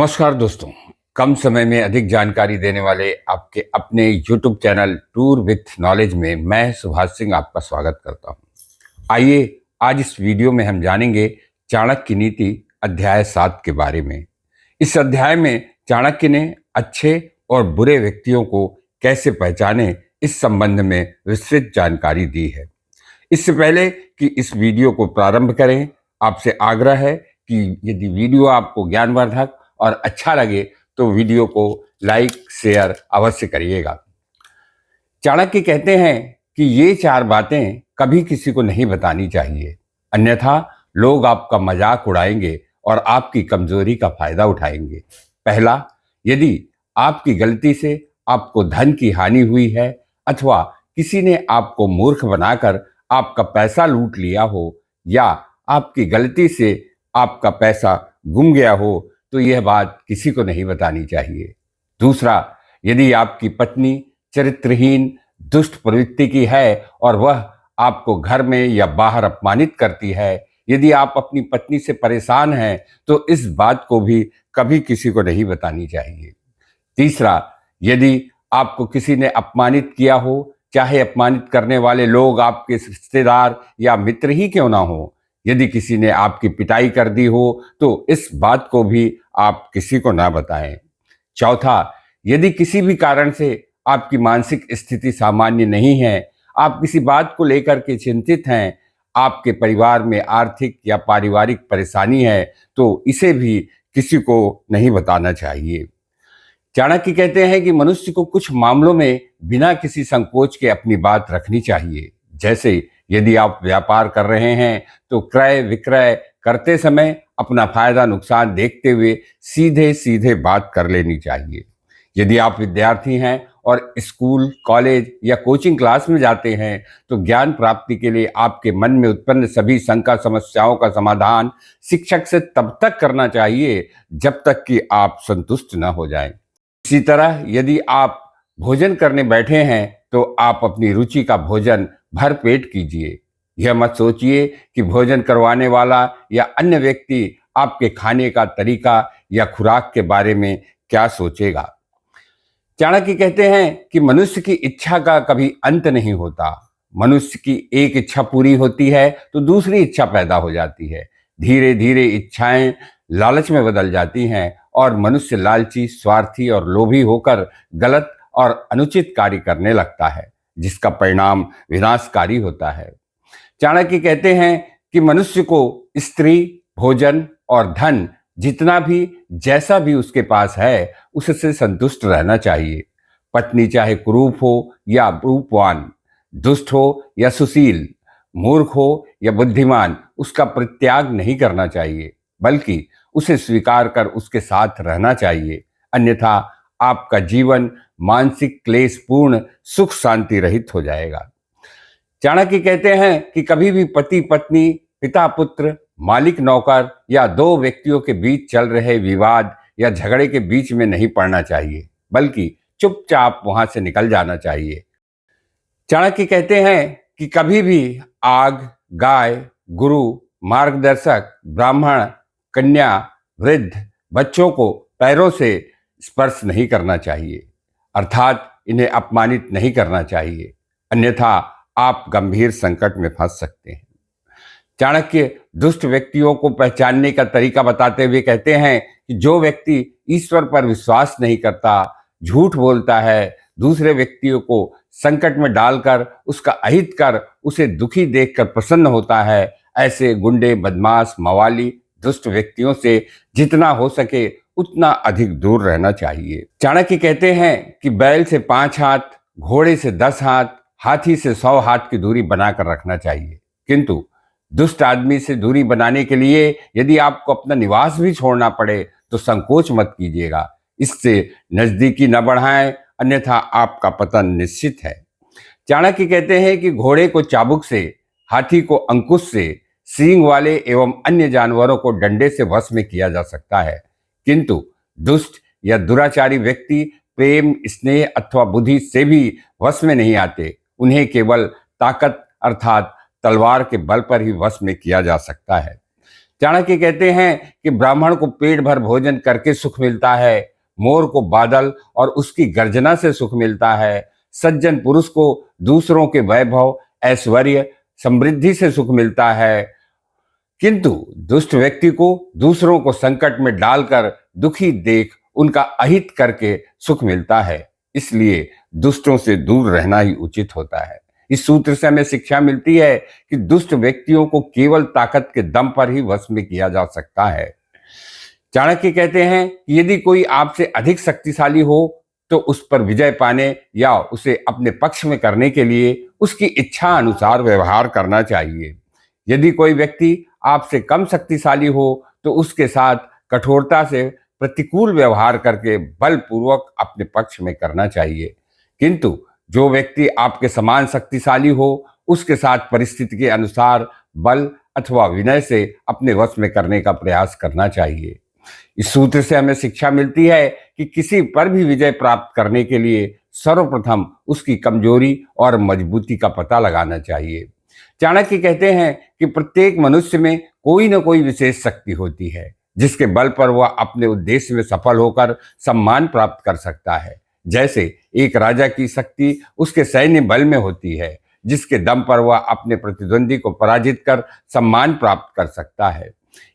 नमस्कार दोस्तों। कम समय में अधिक जानकारी देने वाले आपके अपने YouTube channel tour with knowledge में मैं सुभाष सिंह आपका स्वागत करता हूं। आइए आज इस वीडियो में हम जानेंगे चाणक्य नीति अध्याय 7 के बारे में। इस अध्याय में चाणक्य ने अच्छे और बुरे व्यक्तियों को कैसे पहचाने इस संबंध में विस्तृत जानकारी दी है। इससे पहले कि इस वीडियो को प्रारंभ करें, आपसे आग्रह है कि यदि वीडियो आपको ज्ञानवर्धक और अच्छा लगे तो वीडियो को लाइक शेयर अवश्य करिएगा। चाणक्य कहते हैं कि ये 4 बातें कभी किसी को नहीं बतानी चाहिए, अन्यथा लोग आपका मजाक उड़ाएंगे और आपकी कमजोरी का फायदा उठाएंगे। पहला, यदि आपकी गलती से आपको धन की हानि हुई है अथवा किसी ने आपको मूर्ख बनाकर आपका पैसा लूट लिया हो या आपकी गलती से आपका पैसा गुम गया हो तो यह बात किसी को नहीं बतानी चाहिए। दूसरा, यदि आपकी पत्नी चरित्रहीन दुष्ट प्रवृत्ति की है और वह आपको घर में या बाहर अपमानित करती है, यदि आप अपनी पत्नी से परेशान हैं तो इस बात को भी कभी किसी को नहीं बतानी चाहिए। तीसरा, यदि आपको किसी ने अपमानित किया हो, चाहे अपमानित करने वाले लोग आपके रिश्तेदार या मित्र ही क्यों ना हो, यदि किसी ने आपकी पिटाई कर दी हो तो इस बात को भी आप किसी को ना बताएं। चौथा, यदि किसी भी कारण से आपकी मानसिक स्थिति सामान्य नहीं है, आप किसी बात को लेकर के चिंतित हैं, आपके परिवार में आर्थिक या पारिवारिक परेशानी है तो इसे भी किसी को नहीं बताना चाहिए। चाणक्य कहते हैं कि मनुष्य को कुछ मामलों में बिना किसी संकोच के अपनी बात रखनी चाहिए। जैसे यदि आप व्यापार कर रहे हैं तो क्रय विक्रय करते समय अपना फायदा नुकसान देखते हुए सीधे सीधे बात कर लेनी चाहिए। यदि आप विद्यार्थी हैं और स्कूल कॉलेज या कोचिंग क्लास में जाते हैं तो ज्ञान प्राप्ति के लिए आपके मन में उत्पन्न सभी शंका समस्याओं का समाधान शिक्षक से तब तक करना चाहिए जब तक कि आप संतुष्ट न हो जाएं। इसी तरह यदि आप भोजन करने बैठे हैं तो आप अपनी रुचि का भोजन भर पेट कीजिए। यह मत सोचिए कि भोजन करवाने वाला या अन्य व्यक्ति आपके खाने का तरीका या खुराक के बारे में क्या सोचेगा। चाणक्य कहते हैं कि मनुष्य की इच्छा का कभी अंत नहीं होता। मनुष्य की एक इच्छा पूरी होती है तो दूसरी इच्छा पैदा हो जाती है। धीरे धीरे इच्छाएं लालच में बदल जाती हैं और मनुष्य लालची, स्वार्थी और लोभी होकर गलत और अनुचित कार्य करने लगता है, जिसका परिणाम विनाशकारी होता है। चाणक्य कहते हैं कि मनुष्य को स्त्री, भोजन और धन जितना भी जैसा भी उसके पास है उससे संतुष्ट रहना चाहिए। पत्नी चाहे कुरूप हो या रूपवान, दुष्ट हो या सुशील, मूर्ख हो या बुद्धिमान, उसका परित्याग नहीं करना चाहिए, बल्कि उसे स्वीकार कर उसके साथ रहना चाहिए। अन्यथा आपका जीवन मानसिक क्लेश पूर्ण सुख शांति रहित हो जाएगा। चाणक्य कहते हैं कि कभी भी पति पत्नी, पिता पुत्र, मालिक नौकर या 2 व्यक्तियों के बीच चल रहे विवाद या झगड़े के बीच में नहीं पड़ना चाहिए, बल्कि चुपचाप वहां से निकल जाना चाहिए। चाणक्य कहते हैं कि कभी भी आग, गाय, गुरु, मार्गदर्शक, ब्राह्मण, कन्या, वृद्ध, बच्चों को पैरों से स्पर्श नहीं करना चाहिए, अर्थात इन्हें अपमानित नहीं करना चाहिए, अन्यथा आप गंभीर संकट में फंस सकते हैं। चाणक्य दुष्ट व्यक्तियों को पहचानने का तरीका बताते हुए कहते हैं कि जो व्यक्ति ईश्वर पर विश्वास नहीं करता, झूठ बोलता है, दूसरे व्यक्तियों को संकट में डालकर उसका अहित कर उसे दुखी देखकर प्रसन्न होता है, ऐसे गुंडे, बदमाश, मवाली, दुष्ट व्यक्तियों से जितना हो सके उतना अधिक दूर रहना चाहिए। चाणक्य कहते हैं कि बैल से 5 हाथ, घोड़े से 10 हाथ, हाथी से 100 हाथ की दूरी बनाकर रखना चाहिए, किंतु दुष्ट आदमी से दूरी बनाने के लिए यदि आपको अपना निवास भी छोड़ना पड़े तो संकोच मत कीजिएगा। इससे नजदीकी न बढ़ाएं, अन्यथा आपका पतन निश्चित है। चाणक्य कहते हैं कि घोड़े को चाबुक से, हाथी को अंकुश से, सींग वाले एवं अन्य जानवरों को डंडे से वश में किया जा सकता है, किंतु दुष्ट या दुराचारी व्यक्ति प्रेम, स्नेह अथवा बुद्धि से भी वश में नहीं आते। उन्हें केवल ताकत अर्थात तलवार के बल पर ही वश में किया जा सकता है। चाणक्य कहते हैं कि ब्राह्मण को पेट भर भोजन करके सुख मिलता है, मोर को बादल और उसकी गर्जना से सुख मिलता है, सज्जन पुरुष को दूसरों के वैभव, ऐश्वर्य, समृद्धि से सुख मिलता है, किंतु दुष्ट व्यक्ति को दूसरों को संकट में डालकर दुखी देख उनका अहित करके सुख मिलता है। इसलिए दुष्टों से दूर रहना ही उचित होता है। इस सूत्र से हमें शिक्षा मिलती है कि दुष्ट व्यक्तियों को केवल ताकत के दम पर ही वश में किया जा सकता है। चाणक्य कहते हैं कि यदि कोई आपसे अधिक शक्तिशाली हो तो उस पर विजय पाने या उसे अपने पक्ष में करने के लिए उसकी इच्छा अनुसार व्यवहार करना चाहिए। यदि कोई व्यक्ति आपसे कम शक्तिशाली हो तो उसके साथ कठोरता से प्रतिकूल व्यवहार करके बलपूर्वक अपने पक्ष में करना चाहिए, किंतु जो व्यक्ति आपके समान शक्तिशाली हो उसके साथ परिस्थिति के अनुसार बल अथवा विनय से अपने वश में करने का प्रयास करना चाहिए। इस सूत्र से हमें शिक्षा मिलती है कि किसी पर भी विजय प्राप्त करने के लिए सर्वप्रथम उसकी कमजोरी और मजबूती का पता लगाना चाहिए। चाणक्य कहते हैं कि प्रत्येक मनुष्य में कोई न कोई विशेष शक्ति होती है जिसके बल पर वह अपने उद्देश्य में सफल होकर सम्मान प्राप्त कर सकता है। जैसे एक राजा की शक्ति उसके सैन्य बल में होती है, जिसके दम पर वह अपने प्रतिद्वंदी को पराजित कर सम्मान प्राप्त कर सकता है।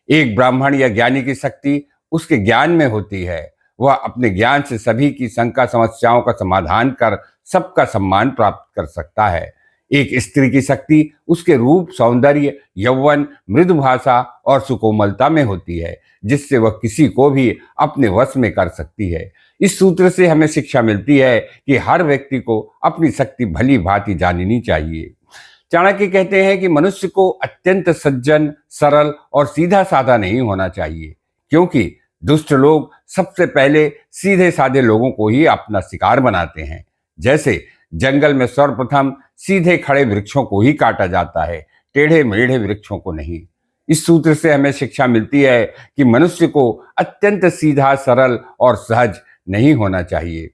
एक ब्राह्मण या ज्ञानी की शक्ति उसके ज्ञान में होती है, वह अपने ज्ञान से सभी की शंका समस्याओं का समाधान कर सबका सम्मान प्राप्त कर सकता है। एक स्त्री की शक्ति उसके रूप, सौंदर्य, यौवन, मृदु भाषा और सुकोमलता में होती है, जिससे वह किसी को भी अपने वश में कर सकती है। इस सूत्र से हमें शिक्षा मिलती है कि हर व्यक्ति को अपनी शक्ति भली भांति जाननी चाहिए। चाणक्य कहते हैं कि मनुष्य को अत्यंत सज्जन, सरल और सीधा साधा नहीं होना चाहिए, क्योंकि दुष्ट लोग सबसे पहले सीधे साधे लोगों को ही अपना शिकार बनाते हैं। जैसे जंगल में सर्वप्रथम सीधे खड़े वृक्षों को ही काटा जाता है, टेढ़े मेढ़े वृक्षों को नहीं। इस सूत्र से हमें शिक्षा मिलती है कि मनुष्य को अत्यंत सीधा, सरल और सहज नहीं होना चाहिए।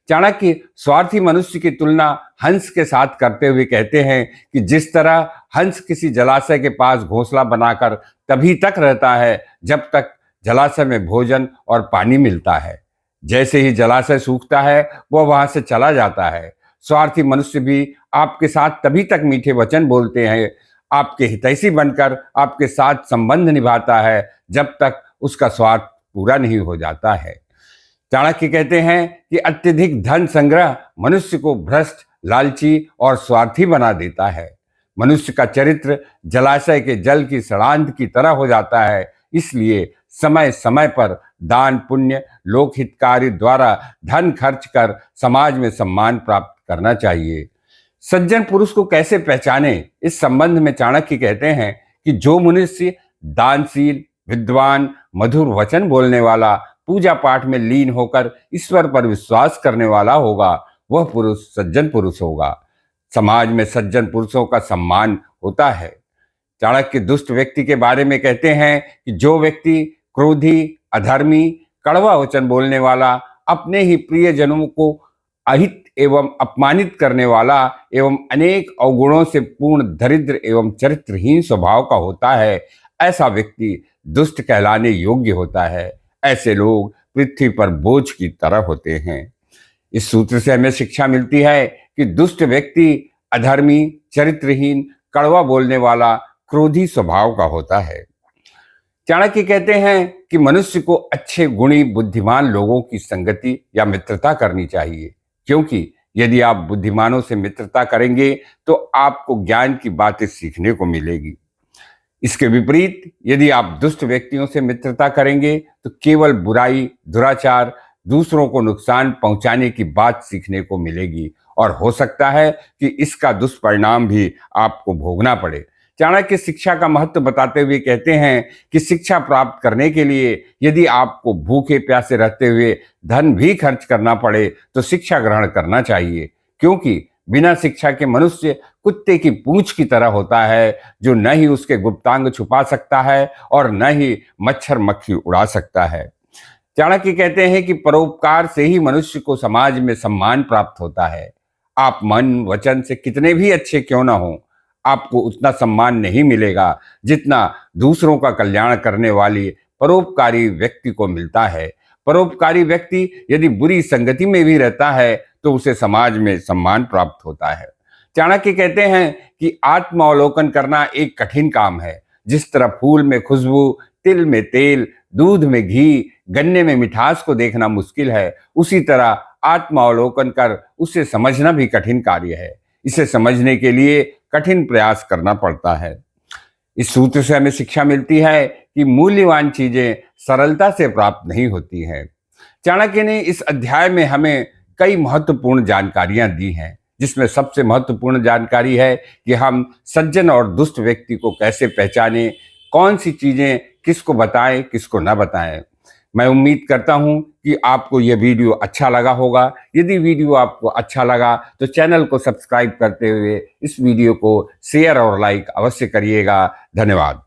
चाणक्य स्वार्थी मनुष्य की तुलना हंस के साथ करते हुए कहते हैं कि जिस तरह हंस किसी जलाशय के पास घोंसला बनाकर तभी तक रहता है जब तक जलाशय में भोजन और पानी मिलता है, जैसे ही जलाशय सूखता है वह वहां से चला जाता है। स्वार्थी मनुष्य भी आपके साथ तभी तक मीठे वचन बोलते हैं, आपके हितैषी बनकर आपके साथ संबंध निभाता है, जब तक उसका स्वार्थ पूरा नहीं हो जाता है। चाणक्य कहते हैं कि अत्यधिक धन संग्रह मनुष्य को भ्रष्ट, लालची और स्वार्थी बना देता है। मनुष्य का चरित्र जलाशय के जल की सड़ांध की तरह हो जाता है। इसलिए समय समय पर दान, पुण्य, लोकहितकारी द्वारा धन खर्च कर समाज में सम्मान प्राप्त करना चाहिए। सज्जन पुरुष को कैसे पहचाने, इस संबंध में चाणक्य कहते हैं कि जो मनुष्य दानशील, विद्वान, मधुर वचन बोलने वाला, पूजा पाठ में लीन होकर ईश्वर पर विश्वास करने वाला होगा, वह पुरुष सज्जन पुरुष होगा। समाज में सज्जन पुरुषों का सम्मान होता है। चाणक्य दुष्ट व्यक्ति के बारे में कहते हैं कि जो व्यक्ति क्रोधी, अधर्मी, कड़वा वचन बोलने वाला, अपने ही प्रियजनों को अहित एवं अपमानित करने वाला एवं अनेक अवगुणों से पूर्ण दरिद्र एवं चरित्रहीन स्वभाव का होता है, ऐसा व्यक्ति दुष्ट कहलाने योग्य होता है। ऐसे लोग पृथ्वी पर बोझ की तरह होते हैं। इस सूत्र से हमें शिक्षा मिलती है कि दुष्ट व्यक्ति अधर्मी, चरित्रहीन, कड़वा बोलने वाला, क्रोधी स्वभाव का होता है। चाणक्य कहते हैं कि मनुष्य को अच्छे, गुणी, बुद्धिमान लोगों की संगति या मित्रता करनी चाहिए, क्योंकि यदि आप बुद्धिमानों से मित्रता करेंगे तो आपको ज्ञान की बातें सीखने को मिलेगी। इसके विपरीत यदि आप दुष्ट व्यक्तियों से मित्रता करेंगे तो केवल बुराई, दुराचार, दूसरों को नुकसान पहुंचाने की बात सीखने को मिलेगी और हो सकता है कि इसका दुष्परिणाम भी आपको भोगना पड़े। चाणक्य शिक्षा का महत्व बताते हुए कहते हैं कि शिक्षा प्राप्त करने के लिए यदि आपको भूखे प्यासे रहते हुए धन भी खर्च करना पड़े तो शिक्षा ग्रहण करना चाहिए, क्योंकि बिना शिक्षा के मनुष्य कुत्ते की पूंछ की तरह होता है, जो न ही उसके गुप्तांग छुपा सकता है और न ही मच्छर मक्खी उड़ा सकता है। चाणक्य कहते हैं कि परोपकार से ही मनुष्य को समाज में सम्मान प्राप्त होता है। आप मन, वचन से कितने भी अच्छे क्यों न हो, आपको उतना सम्मान नहीं मिलेगा जितना दूसरों का कल्याण करने वाली परोपकारी व्यक्ति को मिलता है। परोपकारी व्यक्ति यदि बुरी संगति में भी रहता है तो उसे समाज में सम्मान प्राप्त होता है। चाणक्य कहते हैं कि आत्मावलोकन करना एक कठिन काम है। जिस तरह फूल में खुशबू, तिल में तेल, दूध में घी, गन्ने में मिठास को देखना मुश्किल है, उसी तरह आत्मावलोकन कर उसे समझना भी कठिन कार्य है। इसे समझने के लिए कठिन प्रयास करना पड़ता है। इस सूत्र से हमें शिक्षा मिलती है कि मूल्यवान चीजें सरलता से प्राप्त नहीं होती हैं। चाणक्य ने इस अध्याय में हमें कई महत्वपूर्ण जानकारियां दी हैं, जिसमें सबसे महत्वपूर्ण जानकारी है कि हम सज्जन और दुष्ट व्यक्ति को कैसे पहचानें, कौन सी चीजें किसको बताएं, किसको न बताएं। मैं उम्मीद करता हूं कि आपको यह वीडियो अच्छा लगा होगा। यदि वीडियो आपको अच्छा लगा तो चैनल को सब्सक्राइब करते हुए इस वीडियो को शेयर और लाइक अवश्य करिएगा। धन्यवाद।